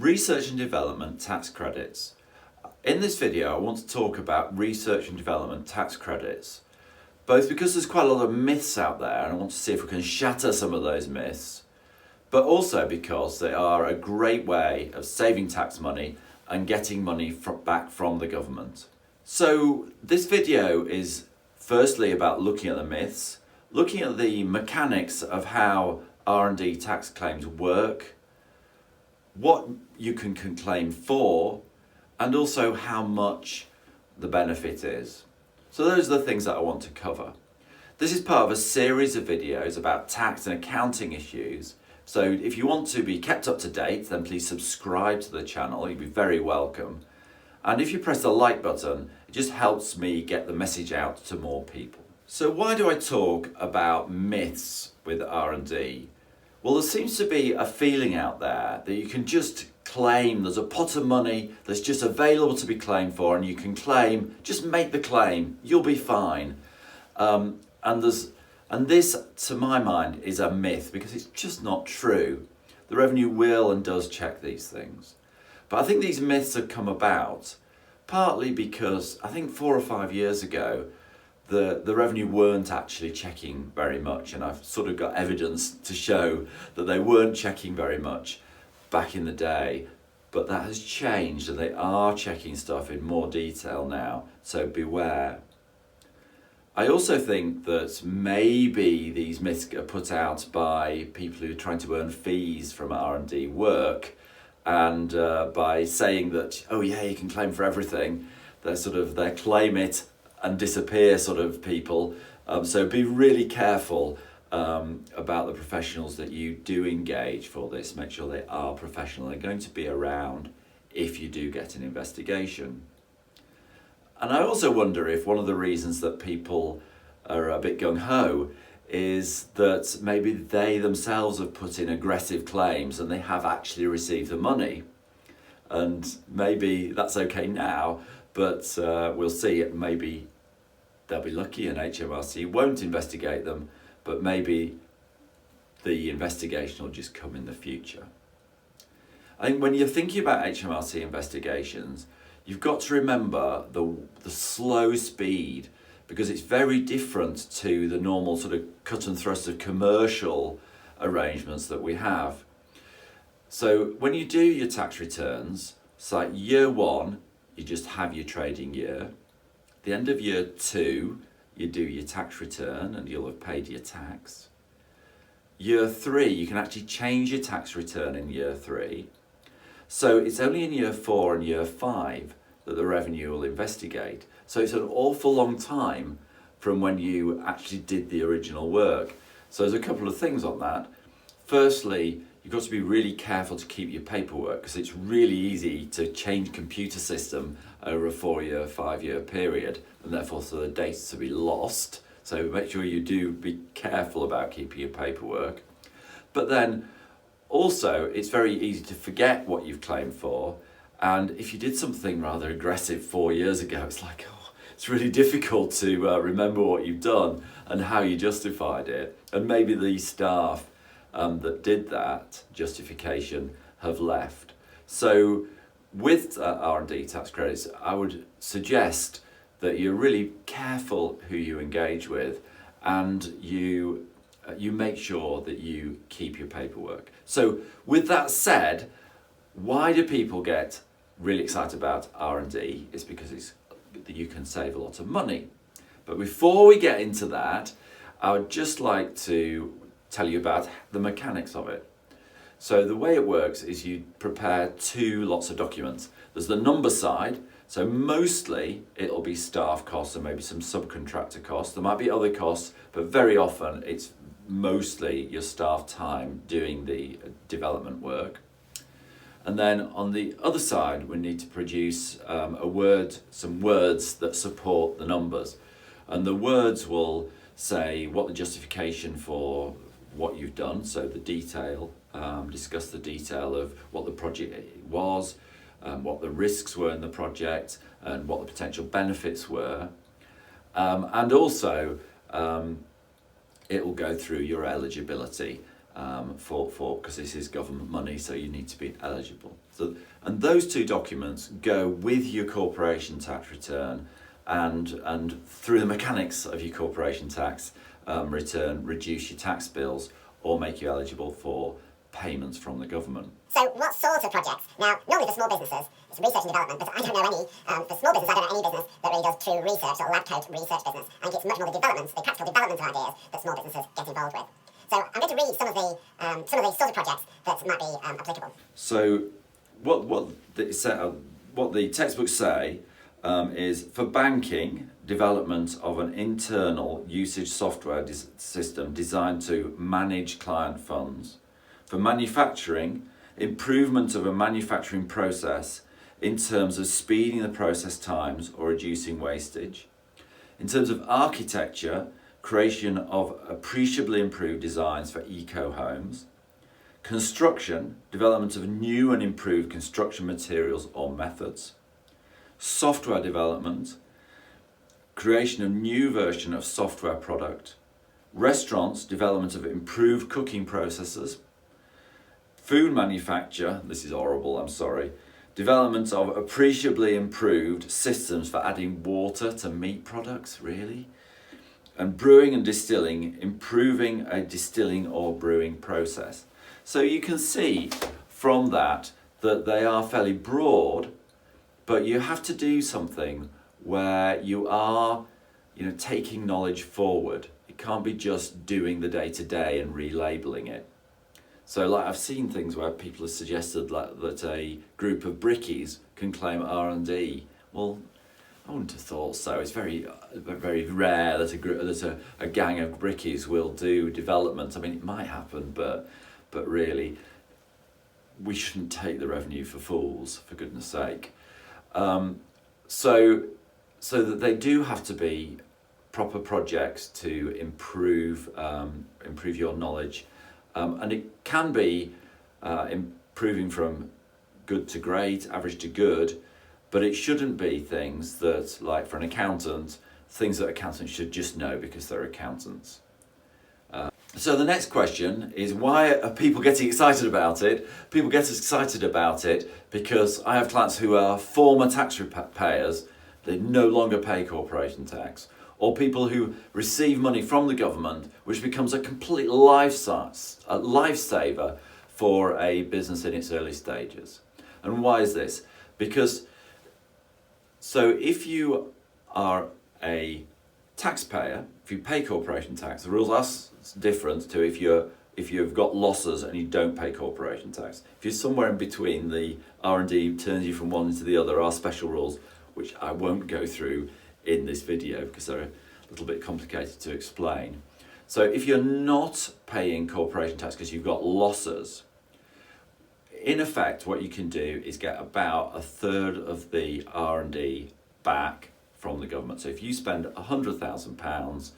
Research and development tax credits. In this video, I want to talk about research and development tax credits, both because there's quite a lot of myths out there and I want to see if we can shatter some of those myths, but also because they are a great way of saving tax money and getting money back from the government. So this video is firstly about looking at the myths, looking at the mechanics of how R&D tax claims work, what you can claim for, and also how much the benefit is. So those are the things that I want to cover. This is part of a series of videos about tax and accounting issues. So if you want to be kept up to date, then please subscribe to the channel. You'd be very welcome. And if you press the like button, it just helps me get the message out to more people. So why do I talk about myths with R&D? Well, there seems to be a feeling out there that you can just claim, there's a pot of money that's just available to be claimed for, and you can claim, just make the claim, you'll be fine. And this, to my mind, is a myth because it's just not true. The revenue will and does check these things. But I think these myths have come about partly because I think 4 or 5 years ago, the revenue weren't actually checking very much, and I've sort of got evidence to show that they weren't checking very much back in the day, but that has changed and they are checking stuff in more detail now, so beware. I also think that maybe these myths are put out by people who are trying to earn fees from R&D work, and by saying that, oh yeah, you can claim for everything, they're claim it and disappear sort of people. So be really careful about the professionals that you do engage for this. Make sure they are professional. They're going to be around if you do get an investigation. And I also wonder if one of the reasons that people are a bit gung-ho is that maybe they themselves have put in aggressive claims and they have actually received the money. And maybe that's okay now, but we'll see. Maybe they'll be lucky and HMRC won't investigate them, but maybe the investigation will just come in the future. I think when you're thinking about HMRC investigations, you've got to remember the slow speed, because it's very different to the normal sort of cut and thrust of commercial arrangements that we have. So when you do your tax returns, it's like year 1, you just have your trading year. The end of year 2, you do your tax return and you'll have paid your tax. Year 3, you can actually change your tax return in year 3. So it's only in year 4 and year 5 that the revenue will investigate. So it's an awful long time from when you actually did the original work. So there's a couple of things on that. Firstly, you've got to be really careful to keep your paperwork, because it's really easy to change computer system over a 4-year, 5-year period, and therefore so the data to be lost. So make sure you do be careful about keeping your paperwork. But then also it's very easy to forget what you've claimed for, and if you did something rather aggressive 4 years ago, it's like, oh, it's really difficult to remember what you've done and how you justified it. And maybe the staff that did that justification have left. So with R&D tax credits, I would suggest that you're really careful who you engage with, and you make sure that you keep your paperwork. So with that said, why do people get really excited about R&D? It's because you can save a lot of money. But before we get into that, I would just like to tell you about the mechanics of it. So the way it works is you prepare 2 lots of documents. There's the number side, so mostly it'll be staff costs and maybe some subcontractor costs. There might be other costs, but very often it's mostly your staff time doing the development work. And then on the other side, we need to produce some words that support the numbers. And the words will say what the justification for what you've done, so the detail, discuss the detail of what the project was, what the risks were in the project, and what the potential benefits were. And also, it will go through your eligibility. Because this is government money, so you need to be eligible. And those two documents go with your corporation tax return, and through the mechanics of your corporation tax return, reduce your tax bills or make you eligible for payments from the government. So what sort of projects? Now, normally for small businesses, it's research and development, but I don't know any, for small business, I don't know any business that really does true research or lab coat research business. I think it's much more the practical development of ideas that small businesses get involved with. So I'm going to read some of the sort of projects that might be applicable. So what the textbooks say is for banking, development of an internal usage software system designed to manage client funds. For manufacturing, improvement of a manufacturing process in terms of speeding the process times or reducing wastage. In terms of architecture, creation of appreciably improved designs for eco-homes. Construction, development of new and improved construction materials or methods. Software development, creation of new version of software product. Restaurants, development of improved cooking processes. Food manufacture, this is horrible, I'm sorry, development of appreciably improved systems for adding water to meat products, really? And brewing and distilling, improving a distilling or brewing process. So you can see from that they are fairly broad, but you have to do something where you are, taking knowledge forward. It can't be just doing the day-to-day and relabeling it. So I've seen things where people have suggested that a group of brickies can claim R&D. Well, I wouldn't have thought so. It's very, very rare that a gang of brickies will do development. I mean, it might happen, but really, we shouldn't take the revenue for fools, for goodness sake. So that they do have to be proper projects to improve your knowledge. And it can be improving from good to great, average to good, but it shouldn't be things that, like for an accountant, things that accountants should just know because they're accountants. So the next question is, why are people getting excited about it? People get excited about it because I have clients who are former tax payers, they no longer pay corporation tax, or people who receive money from the government, which becomes a complete lifesaver for a business in its early stages. And why is this? Because, so if you are a taxpayer, if you pay corporation tax, the rules are different to if you've got losses and you don't pay corporation tax. If you're somewhere in between, the R&D turns you from one into the other. There are special rules, which I won't go through in this video because they're a little bit complicated to explain. So if you're not paying corporation tax because you've got losses, in effect what you can do is get about a third of the R&D back from the government. So if you spend £100,000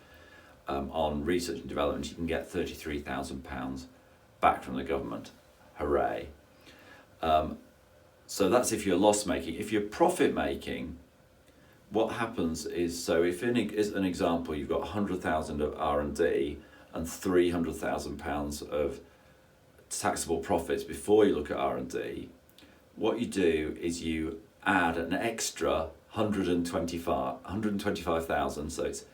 on research and development, you can get £33,000 back from the government. Hooray. So that's if you're loss making. If you're profit making, what happens is, so if as an example, you've got 100,000 of R&D and £300,000 of taxable profits before you look at R&D, what you do is you add an extra 125,000, so it's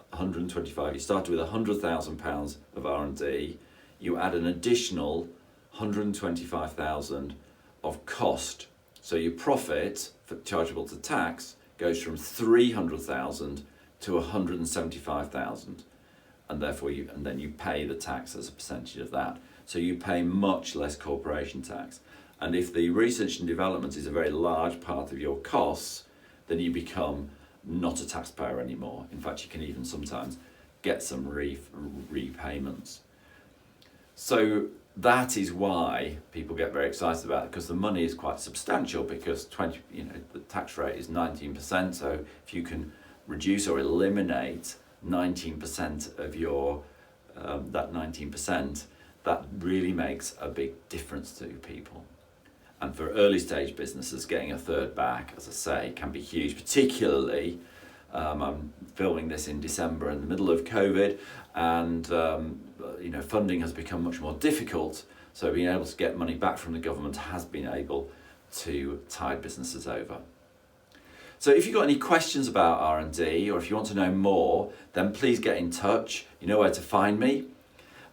125. You started with £100,000 of R&D, you add an additional 125,000 of cost. So your profit for chargeable to tax goes from 300,000 to 175,000, and therefore then you pay the tax as a percentage of that. So you pay much less corporation tax. And if the research and development is a very large part of your costs, then you become not a taxpayer anymore. In fact, you can even sometimes get some repayments. So that is why people get very excited about it, because the money is quite substantial, because the tax rate is 19%. So if you can reduce or eliminate 19% of your that 19%, that really makes a big difference to people. And for early stage businesses, getting a third back, as I say, can be huge. Particularly, I'm filming this in December in the middle of COVID, and funding has become much more difficult So being able to get money back from the government has been able to tide businesses over. So if you've got any questions about R&D, or if you want to know more, then please get in touch. You know where to find me.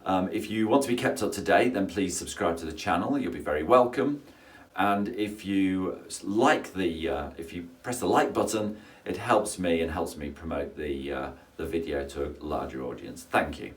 If you want to be kept up to date, then please subscribe to the channel. You'll be very welcome. And if you if you press the like button, it helps me and helps me promote the video to a larger audience. Thank you.